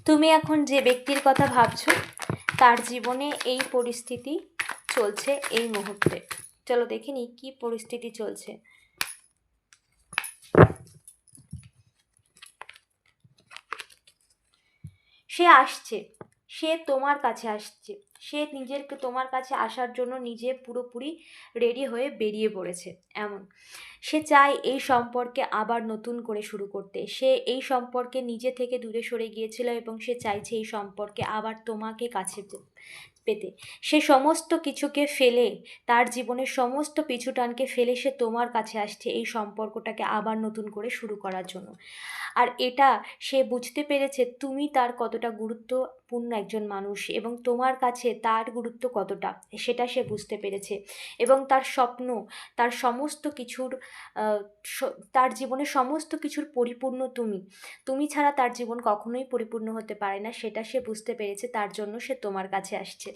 তুমি এখন যে ব্যক্তির কথা ভাবছো তার জীবনে এই পরিস্থিতি চলছে এই মুহূর্তে। চলো দেখে নিই কি পরিস্থিতি চলছে। সে আসছে, সে তোমার কাছে আসছে, সে নিজেরকে তোমার কাছে আসার জন্য নিজে পুরোপুরি রেডি হয়ে বেরিয়ে পড়েছে। এমন সে চায় এই সম্পর্কে আবার নতুন করে শুরু করতে। সে এই সম্পর্কে নিজে থেকে দূরে সরে গিয়েছিল এবং সে চাইছে এই সম্পর্কে আবার তোমাকে কাছে পেতে। সে সমস্ত কিছুকে ফেলে, তার জীবনের সমস্ত পিছুটানকে ফেলে সে তোমার কাছে আসছে এই সম্পর্কটাকে আবার নতুন করে শুরু করার জন্য। আর এটা সে বুঝতে পেরেছে তুমি তার কতটা গুরুত্বপূর্ণ একজন মানুষ এবং তোমার কাছে তার গুরুত্ব কতটা, সেটা সে বুঝতে পেরেছে। এবং তার স্বপ্ন, তার সমস্ত কিছুর তার জীবনের সমস্ত কিছুর পরিপূর্ণ তুমি। তুমি ছাড়া তার জীবন কখনোই পরিপূর্ণ হতে পারে না, সেটা সে বুঝতে পেরেছে। তার জন্য সে তোমার কাছে আসছে।